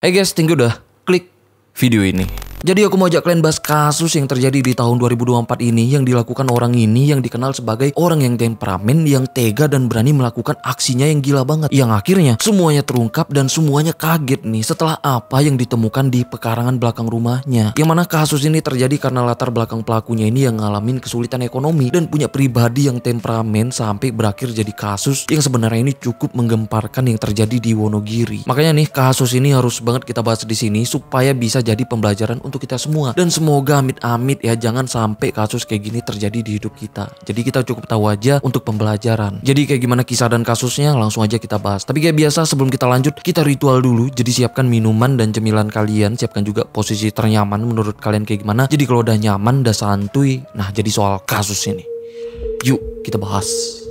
Hey guys, thank you udah klik video ini. Jadi aku mau ajak kalian bahas kasus yang terjadi di tahun 2024 ini yang dilakukan orang ini yang dikenal sebagai orang yang temperamen, yang tega dan berani melakukan aksinya yang gila banget. Yang akhirnya semuanya terungkap dan semuanya kaget nih setelah apa yang ditemukan di pekarangan belakang rumahnya. Yang mana kasus ini terjadi karena latar belakang pelakunya ini yang ngalamin kesulitan ekonomi dan punya pribadi yang temperamen sampai berakhir jadi kasus yang sebenarnya ini cukup menggemparkan yang terjadi di Wonogiri. Makanya nih kasus ini harus banget kita bahas di sini supaya bisa jadi pembelajaran untuk kita semua, dan semoga amit-amit ya jangan sampai kasus kayak gini terjadi di hidup kita. Jadi kita cukup tahu aja untuk pembelajaran. Jadi kayak gimana kisah dan kasusnya langsung aja kita bahas. Tapi kayak biasa sebelum kita lanjut kita ritual dulu. Jadi siapkan minuman dan cemilan kalian, siapkan juga posisi ternyaman menurut kalian kayak gimana. Jadi kalau udah nyaman, udah santuy, nah jadi soal kasus ini yuk kita bahas.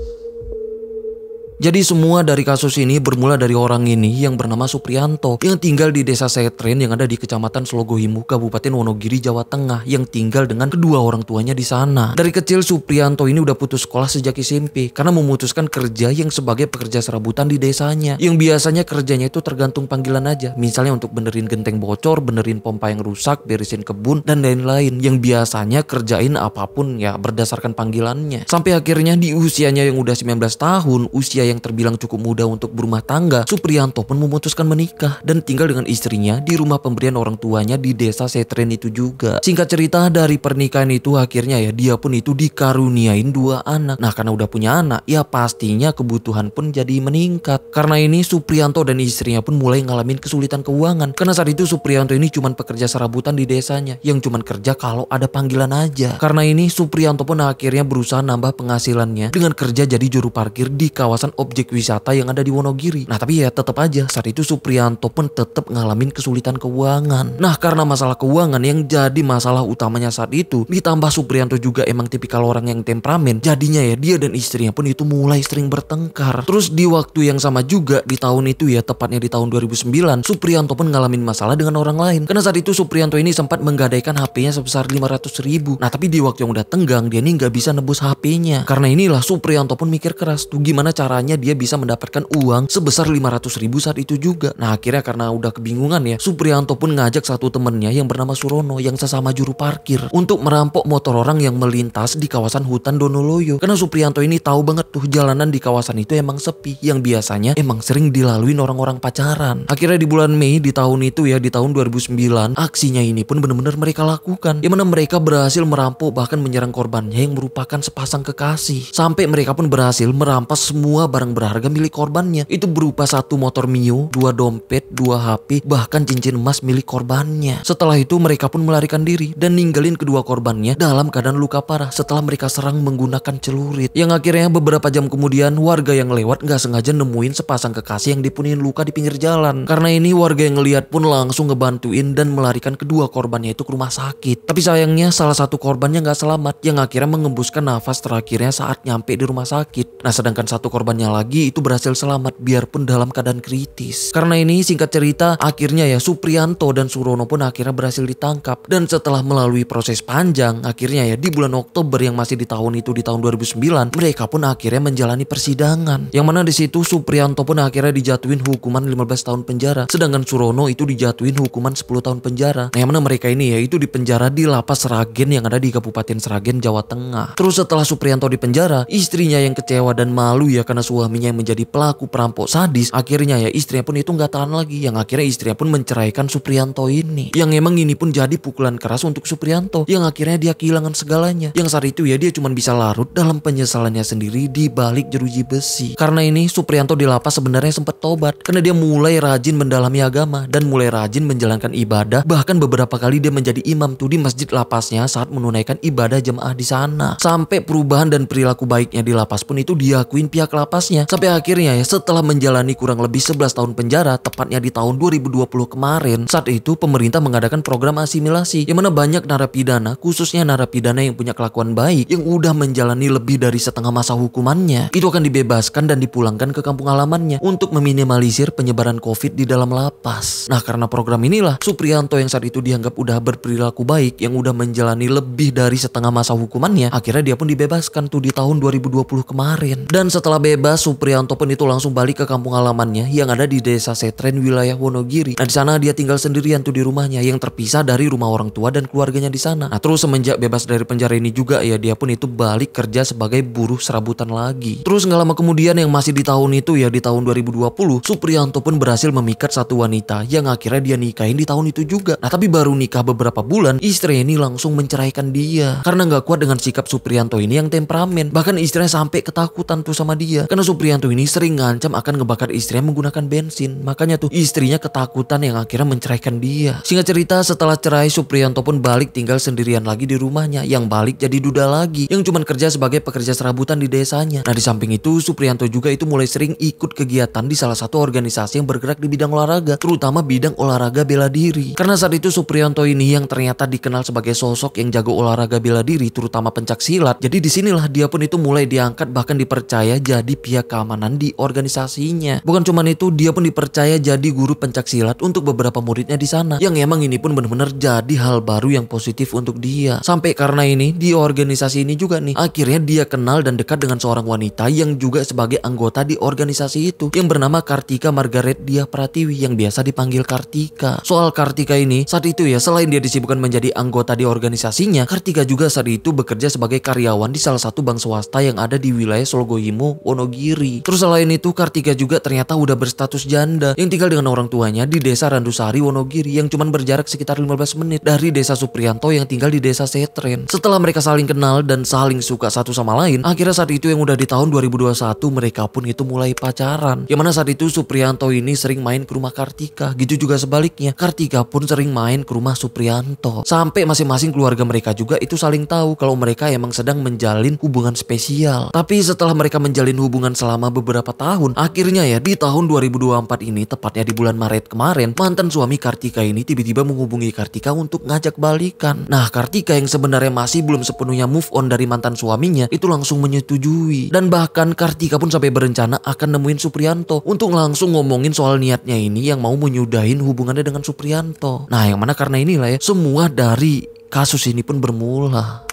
Jadi semua dari kasus ini bermula dari orang ini yang bernama Supriyanto yang tinggal di desa Setren yang ada di Kecamatan Slogohimu, Kabupaten Wonogiri, Jawa Tengah, yang tinggal dengan kedua orang tuanya di sana. Dari kecil Supriyanto ini udah putus sekolah sejak SMP karena memutuskan kerja yang sebagai pekerja serabutan di desanya, yang biasanya kerjanya itu tergantung panggilan aja, misalnya untuk benerin genteng bocor, benerin pompa yang rusak, beresin kebun dan lain-lain, yang biasanya kerjain apapun ya berdasarkan panggilannya. Sampai akhirnya di usianya yang udah 19 tahun, usia yang terbilang cukup muda untuk berumah tangga, Supriyanto pun memutuskan menikah dan tinggal dengan istrinya di rumah pemberian orang tuanya di desa Setren itu juga. Singkat cerita, dari pernikahan itu akhirnya ya dia pun itu dikaruniain 2 anak. Nah karena udah punya anak, ya pastinya kebutuhan pun jadi meningkat. Karena ini Supriyanto dan istrinya pun mulai ngalamin kesulitan keuangan. Karena saat itu Supriyanto ini cuman pekerja serabutan di desanya yang cuman kerja kalau ada panggilan aja. Karena ini Supriyanto pun akhirnya berusaha nambah penghasilannya dengan kerja jadi juru parkir di kawasan objek wisata yang ada di Wonogiri. Nah tapi ya tetap aja saat itu Supriyanto pun tetap ngalamin kesulitan keuangan. Nah karena masalah keuangan yang jadi masalah utamanya saat itu, ditambah Supriyanto juga emang tipikal orang yang temperamen, jadinya ya dia dan istrinya pun itu mulai sering bertengkar. Terus di waktu yang sama juga di tahun itu ya, tepatnya di tahun 2009, Supriyanto pun ngalamin masalah dengan orang lain. Karena saat itu Supriyanto ini sempat menggadaikan HP-nya sebesar 500.000. Nah tapi di waktu yang udah tenggang dia nih nggak bisa nebus HP-nya. Karena inilah Supriyanto pun mikir keras tuh gimana caranya dia bisa mendapatkan uang sebesar 500.000 saat itu juga. Nah akhirnya karena udah kebingungan ya, Supriyanto pun ngajak satu temennya yang bernama Surono yang sesama juru parkir untuk merampok motor orang yang melintas di kawasan hutan Donoloyo. Karena Supriyanto ini tahu banget tuh jalanan di kawasan itu emang sepi, yang biasanya emang sering dilaluin orang-orang pacaran. Akhirnya di bulan Mei di tahun itu ya, di tahun 2009, aksinya ini pun benar-benar mereka lakukan, yang mana mereka berhasil merampok bahkan menyerang korbannya yang merupakan sepasang kekasih. Sampai mereka pun berhasil merampas semua barang berharga milik korbannya. Itu berupa 1 motor Mio, 2 dompet, 2 HP, bahkan cincin emas milik korbannya. Setelah itu mereka pun melarikan diri dan ninggalin kedua korbannya dalam keadaan luka parah setelah mereka serang menggunakan celurit. Yang akhirnya beberapa jam kemudian warga yang lewat gak sengaja nemuin sepasang kekasih yang dipunin luka di pinggir jalan. Karena ini warga yang ngeliat pun langsung ngebantuin dan melarikan kedua korbannya itu ke rumah sakit. Tapi sayangnya salah satu korbannya gak selamat, yang akhirnya mengembuskan nafas terakhirnya saat nyampe di rumah sakit. Nah sedangkan satu korbannya lagi itu berhasil selamat biarpun dalam keadaan kritis. Karena ini singkat cerita akhirnya ya Supriyanto dan Surono pun akhirnya berhasil ditangkap, dan setelah melalui proses panjang akhirnya ya di bulan Oktober yang masih di tahun itu, di tahun 2009, mereka pun akhirnya menjalani persidangan, yang mana di situ Supriyanto pun akhirnya dijatuhin hukuman 15 tahun penjara, sedangkan Surono itu dijatuhin hukuman 10 tahun penjara. Nah yang mana mereka ini ya itu dipenjara di lapas Sragen yang ada di Kabupaten Sragen, Jawa Tengah. Terus setelah Supriyanto dipenjara, istrinya yang kecewa dan malu ya karena suaminya yang menjadi pelaku perampok sadis, akhirnya ya istrinya pun itu nggak tahan lagi, yang akhirnya istrinya pun menceraikan Supriyanto ini. Yang emang ini pun jadi pukulan keras untuk Supriyanto, yang akhirnya dia kehilangan segalanya. Yang saat itu ya dia cuma bisa larut dalam penyesalannya sendiri di balik jeruji besi. Karena ini Supriyanto di lapas sebenarnya sempat tobat karena dia mulai rajin mendalami agama dan mulai rajin menjalankan ibadah. Bahkan beberapa kali dia menjadi imam tuh di masjid lapasnya saat menunaikan ibadah jemaah di sana. Sampai perubahan dan perilaku baiknya di lapas pun itu diakuin pihak lapasnya. Sampai akhirnya ya setelah menjalani kurang lebih 11 tahun penjara, tepatnya di tahun 2020 kemarin, saat itu pemerintah mengadakan program asimilasi, yang mana banyak narapidana, khususnya narapidana yang punya kelakuan baik yang udah menjalani lebih dari setengah masa hukumannya, itu akan dibebaskan dan dipulangkan ke kampung halamannya untuk meminimalisir penyebaran COVID di dalam lapas. Nah karena program inilah Supriyanto yang saat itu dianggap udah berperilaku baik, yang udah menjalani lebih dari setengah masa hukumannya, akhirnya dia pun dibebaskan tuh di tahun 2020 kemarin. Dan setelah bebas Akhirnya Supriyanto pun itu langsung balik ke kampung halamannya yang ada di desa Setren wilayah Wonogiri. Nah di sana dia tinggal sendirian tuh di rumahnya yang terpisah dari rumah orang tua dan keluarganya di sana. Nah terus semenjak bebas dari penjara ini juga ya dia pun itu balik kerja sebagai buruh serabutan lagi. Terus nggak lama kemudian yang masih di tahun itu ya di tahun 2020 Supriyanto pun berhasil memikat satu wanita yang akhirnya dia nikahin di tahun itu juga. Nah tapi baru nikah beberapa bulan istri ini langsung menceraikan dia karena nggak kuat dengan sikap Supriyanto ini yang temperamen. Bahkan istrinya sampai ketakutan tuh sama dia karena Supriyanto ini sering ngancam akan ngebakar istrinya menggunakan bensin. Makanya tuh istrinya ketakutan yang akhirnya menceraikan dia. Singkat cerita setelah cerai Supriyanto pun balik tinggal sendirian lagi di rumahnya yang balik jadi duda lagi yang cuman kerja sebagai pekerja serabutan di desanya. Nah di samping itu Supriyanto juga itu mulai sering ikut kegiatan di salah satu organisasi yang bergerak di bidang olahraga, terutama bidang olahraga bela diri. Karena saat itu Supriyanto ini yang ternyata dikenal sebagai sosok yang jago olahraga bela diri terutama pencak silat. Jadi disinilah dia pun itu mulai diangkat bahkan dipercaya jadi pihak keamanan di organisasinya. Bukan cuman itu, dia pun dipercaya jadi guru pencak silat untuk beberapa muridnya di sana. Yang emang ini pun benar-benar jadi hal baru yang positif untuk dia. Sampai karena ini di organisasi ini juga nih akhirnya dia kenal dan dekat dengan seorang wanita yang juga sebagai anggota di organisasi itu yang bernama Kartika Margaret Diah Pratiwi yang biasa dipanggil Kartika. Soal Kartika ini saat itu ya selain dia disibukkan menjadi anggota di organisasinya, Kartika juga saat itu bekerja sebagai karyawan di salah satu bank swasta yang ada di wilayah Sologohimo, Wonogiri. Terus selain itu Kartika juga ternyata udah berstatus janda yang tinggal dengan orang tuanya di desa Randusari, Wonogiri yang cuman berjarak sekitar 15 menit dari desa Supriyanto yang tinggal di desa Setren. Setelah mereka saling kenal dan saling suka satu sama lain, akhirnya saat itu yang udah di tahun 2021 mereka pun itu mulai pacaran. Yang mana saat itu Supriyanto ini sering main ke rumah Kartika, gitu juga sebaliknya. Kartika pun sering main ke rumah Supriyanto. Sampai masing-masing keluarga mereka juga itu saling tahu kalau mereka emang sedang menjalin hubungan spesial. Tapi setelah mereka menjalin hubungan selama beberapa tahun, akhirnya ya di tahun 2024 ini tepatnya di bulan Maret kemarin, mantan suami Kartika ini tiba-tiba menghubungi Kartika untuk ngajak balikan. Nah Kartika yang sebenarnya masih belum sepenuhnya move on dari mantan suaminya itu langsung menyetujui. Dan bahkan Kartika pun sampai berencana akan nemuin Supriyanto untuk langsung ngomongin soal niatnya ini yang mau menyudahin hubungannya dengan Supriyanto. Nah yang mana karena inilah ya semua dari kasus ini pun bermula.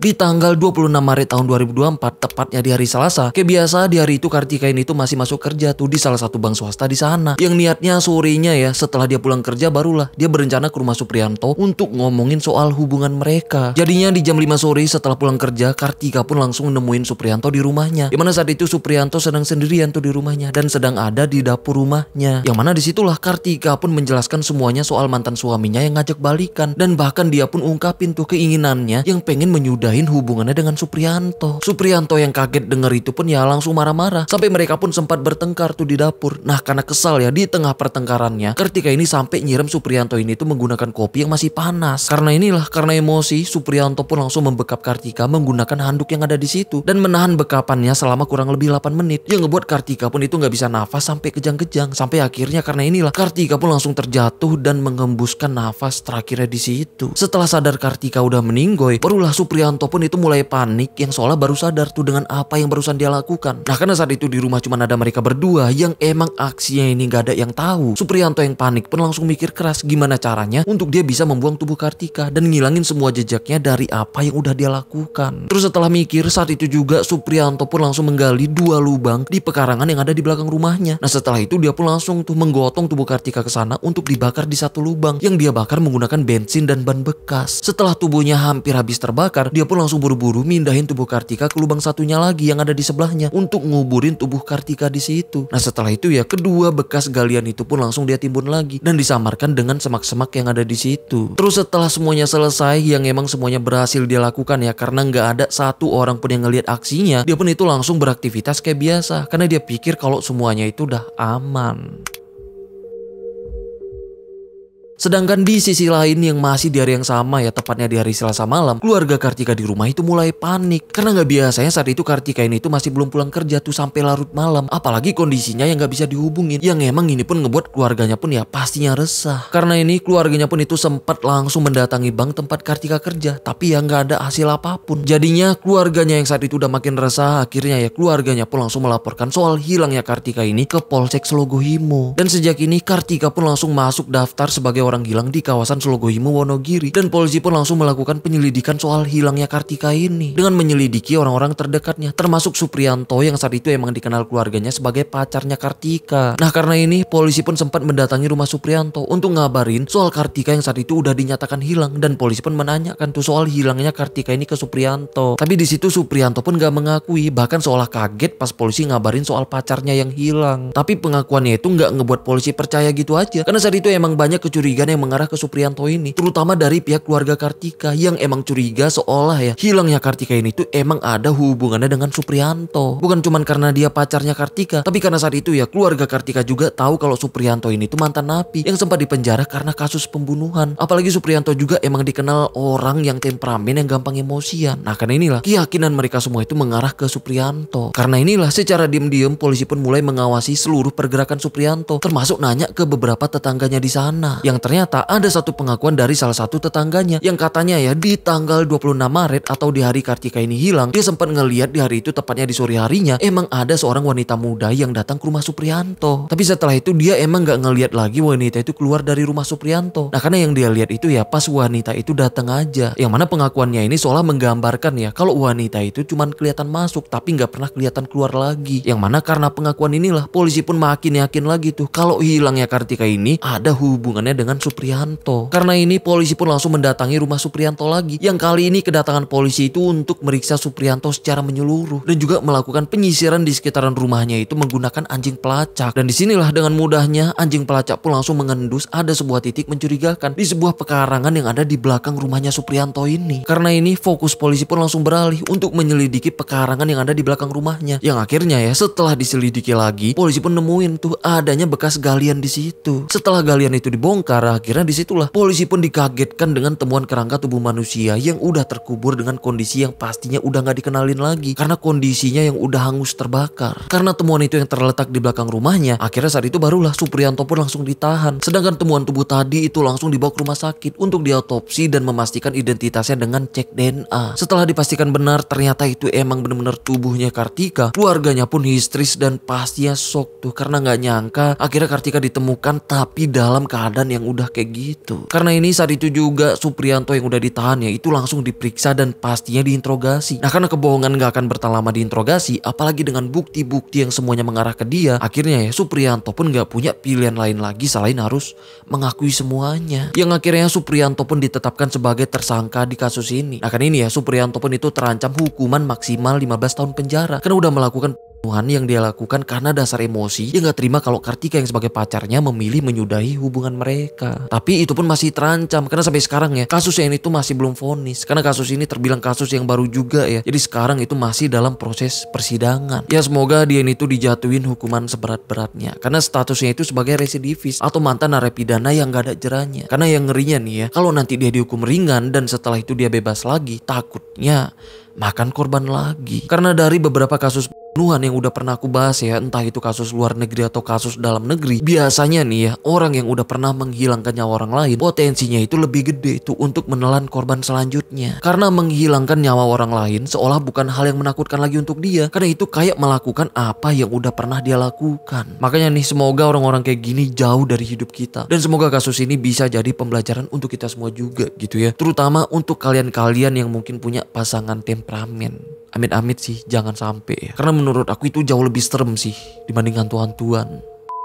Di tanggal 26 Maret tahun 2024, tepatnya di hari Selasa, kayak biasa di hari itu Kartika ini tuh masih masuk kerja tuh di salah satu bank swasta di sana. Yang niatnya sorenya ya setelah dia pulang kerja barulah dia berencana ke rumah Supriyanto untuk ngomongin soal hubungan mereka. Jadinya di jam 5 sore setelah pulang kerja, Kartika pun langsung nemuin Supriyanto di rumahnya. Yang mana saat itu Supriyanto sedang sendirian tuh di rumahnya dan sedang ada di dapur rumahnya. Yang mana disitulah Kartika pun menjelaskan semuanya soal mantan suaminya yang ngajak balikan dan bahkan dia pun ungkapin tuh keinginannya yang pengen menyudahi hubungannya dengan Supriyanto. Supriyanto yang kaget denger itu pun ya langsung marah-marah sampai mereka pun sempat bertengkar tuh di dapur. Nah karena kesal ya di tengah pertengkarannya Kartika ini sampai nyiram Supriyanto ini tuh menggunakan kopi yang masih panas. Karena emosi Supriyanto pun langsung membekap Kartika menggunakan handuk yang ada di situ dan menahan bekapannya selama kurang lebih 8 menit yang ngebuat Kartika pun itu nggak bisa nafas sampai kejang-kejang. Sampai akhirnya karena Kartika pun langsung terjatuh dan menghembuskan nafas terakhirnya di situ. Setelah sadar Kartika udah meninggoy, barulah Supriyanto pun itu mulai panik yang soalnya baru sadar tuh dengan apa yang barusan dia lakukan. Nah karena saat itu di rumah cuma ada mereka berdua yang emang aksinya ini gak ada yang tahu. Supriyanto yang panik pun langsung mikir keras gimana caranya untuk dia bisa membuang tubuh Kartika dan ngilangin semua jejaknya dari apa yang udah dia lakukan. Terus setelah mikir saat itu juga Supriyanto pun langsung menggali 2 lubang di pekarangan yang ada di belakang rumahnya. Nah setelah itu dia pun langsung tuh menggotong tubuh Kartika ke sana untuk dibakar di satu lubang yang dia bakar menggunakan bensin dan ban bekas. Setelah tubuhnya hampir habis terbakar, dia pun langsung buru-buru mindahin tubuh Kartika ke lubang satunya lagi yang ada di sebelahnya untuk nguburin tubuh Kartika di situ. Nah setelah itu ya kedua bekas galian itu pun langsung dia timbun lagi dan disamarkan dengan semak-semak yang ada di situ. Terus setelah semuanya selesai yang emang semuanya berhasil dia lakukan ya karena nggak ada satu orang pun yang ngelihat aksinya, dia pun itu langsung beraktivitas kayak biasa karena dia pikir kalau semuanya itu udah aman. Sedangkan di sisi lain yang masih di hari yang sama ya tepatnya di hari Selasa malam, keluarga Kartika di rumah itu mulai panik karena nggak biasanya saat itu Kartika ini tuh masih belum pulang kerja tuh sampai larut malam, apalagi kondisinya yang nggak bisa dihubungin. Yang emang ini pun ngebuat keluarganya pun ya pastinya resah karena keluarganya pun itu sempat langsung mendatangi bank tempat Kartika kerja, tapi ya nggak ada hasil apapun. Jadinya keluarganya yang saat itu udah makin resah, akhirnya ya keluarganya pun langsung melaporkan soal hilangnya Kartika ini ke Polsek Sologohimo. Dan sejak ini Kartika pun langsung masuk daftar sebagai orang hilang di kawasan Slogohimo, Wonogiri. Dan polisi pun langsung melakukan penyelidikan soal hilangnya Kartika ini dengan menyelidiki orang-orang terdekatnya, termasuk Supriyanto yang saat itu emang dikenal keluarganya sebagai pacarnya Kartika. Nah karena ini polisi pun sempat mendatangi rumah Supriyanto untuk ngabarin soal Kartika yang saat itu udah dinyatakan hilang, dan polisi pun menanyakan tuh soal hilangnya Kartika ini ke Supriyanto. Tapi di situ Supriyanto pun gak mengakui, bahkan seolah kaget pas polisi ngabarin soal pacarnya yang hilang. Tapi pengakuannya itu gak ngebuat polisi percaya gitu aja, karena saat itu emang banyak kecurigaan yang mengarah ke Supriyanto ini, terutama dari pihak keluarga Kartika yang emang curiga seolah ya hilangnya Kartika ini tuh emang ada hubungannya dengan Supriyanto. Bukan cuman karena dia pacarnya Kartika, tapi karena saat itu ya keluarga Kartika juga tahu kalau Supriyanto ini tuh mantan napi yang sempat dipenjara karena kasus pembunuhan. Apalagi Supriyanto juga emang dikenal orang yang temperamen yang gampang emosian. Nah karena inilah keyakinan mereka semua itu mengarah ke Supriyanto. Karena inilah secara diam-diam polisi pun mulai mengawasi seluruh pergerakan Supriyanto, termasuk nanya ke beberapa tetangganya di sana. Yang ternyata ada satu pengakuan dari salah satu tetangganya yang katanya ya di tanggal 26 Maret atau di hari Kartika ini hilang, dia sempat ngeliat di hari itu, tepatnya di sore harinya, emang ada seorang wanita muda yang datang ke rumah Supriyanto. Tapi setelah itu dia emang gak ngeliat lagi wanita itu keluar dari rumah Supriyanto. Nah karena yang dia lihat itu ya pas wanita itu datang aja, yang mana pengakuannya ini seolah menggambarkan ya kalau wanita itu cuman kelihatan masuk tapi gak pernah kelihatan keluar lagi. Yang mana karena pengakuan inilah polisi pun makin yakin lagi tuh kalau hilangnya Kartika ini ada hubungannya dengan Supriyanto. Karena ini polisi pun langsung mendatangi rumah Supriyanto lagi, yang kali ini kedatangan polisi itu untuk meriksa Supriyanto secara menyeluruh dan juga melakukan penyisiran di sekitaran rumahnya itu menggunakan anjing pelacak. Dan disinilah dengan mudahnya anjing pelacak pun langsung mengendus ada sebuah titik mencurigakan di sebuah pekarangan yang ada di belakang rumahnya Supriyanto ini. Karena ini fokus polisi pun langsung beralih untuk menyelidiki pekarangan yang ada di belakang rumahnya. Yang akhirnya ya setelah diselidiki lagi, polisi pun nemuin tuh adanya bekas galian di situ. Setelah galian itu dibongkar, akhirnya disitulah polisi pun dikagetkan dengan temuan kerangka tubuh manusia yang udah terkubur dengan kondisi yang pastinya udah gak dikenalin lagi karena kondisinya yang udah hangus terbakar. Karena temuan itu yang terletak di belakang rumahnya, akhirnya saat itu barulah Supriyanto pun langsung ditahan. Sedangkan temuan tubuh tadi itu langsung dibawa ke rumah sakit untuk diautopsi dan memastikan identitasnya dengan cek DNA. Setelah dipastikan benar ternyata itu emang benar-benar tubuhnya Kartika, keluarganya pun histeris dan pastinya shock tuh karena gak nyangka akhirnya Kartika ditemukan tapi dalam keadaan yang udah kayak gitu. Karena ini saat itu juga Supriyanto yang udah ditahan ya itu langsung diperiksa dan pastinya diinterogasi. Nah karena kebohongan gak akan bertahan lama diinterogasi, apalagi dengan bukti-bukti yang semuanya mengarah ke dia, akhirnya ya Supriyanto pun gak punya pilihan lain lagi selain harus mengakui semuanya. Yang akhirnya Supriyanto pun ditetapkan sebagai tersangka di kasus ini. Nah kan ini ya Supriyanto pun itu terancam hukuman maksimal 15 tahun penjara karena udah melakukan pembunuhan yang dia lakukan karena dasar emosi. Dia gak terima kalau Kartika yang sebagai pacarnya memilih menyudahi hubungan mereka. Tapi itu pun masih terancam karena sampai sekarang ya kasusnya ini tuh masih belum vonis, karena kasus ini terbilang kasus yang baru juga ya. Jadi sekarang itu masih dalam proses persidangan. Ya semoga dia ini tuh dijatuhin hukuman seberat-beratnya karena statusnya itu sebagai residivis atau mantan narapidana yang gak ada jeranya. Karena yang ngerinya nih ya kalau nanti dia dihukum ringan dan setelah itu dia bebas lagi, takutnya makan korban lagi. Karena dari beberapa kasus pembunuhan yang udah pernah aku bahas ya, entah itu kasus luar negeri atau kasus dalam negeri, biasanya nih ya orang yang udah pernah menghilangkan nyawa orang lain potensinya itu lebih gede tuh untuk menelan korban selanjutnya. Karena menghilangkan nyawa orang lain seolah bukan hal yang menakutkan lagi untuk dia, karena itu kayak melakukan apa yang udah pernah dia lakukan. Makanya nih semoga orang-orang kayak gini jauh dari hidup kita, dan semoga kasus ini bisa jadi pembelajaran untuk kita semua juga gitu ya, terutama untuk kalian-kalian yang mungkin punya pasangan temperamen. Amit-amit sih jangan sampai ya. Karena menurut aku itu jauh lebih serem sih dibanding hantu-hantuan.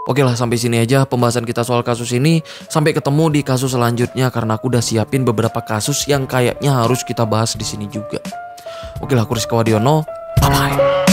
Oke lah, sampai sini aja pembahasan kita soal kasus ini. Sampai ketemu di kasus selanjutnya karena aku udah siapin beberapa kasus yang kayaknya harus kita bahas di sini juga. Oke lah, aku Rizky Wadiono. Bye bye.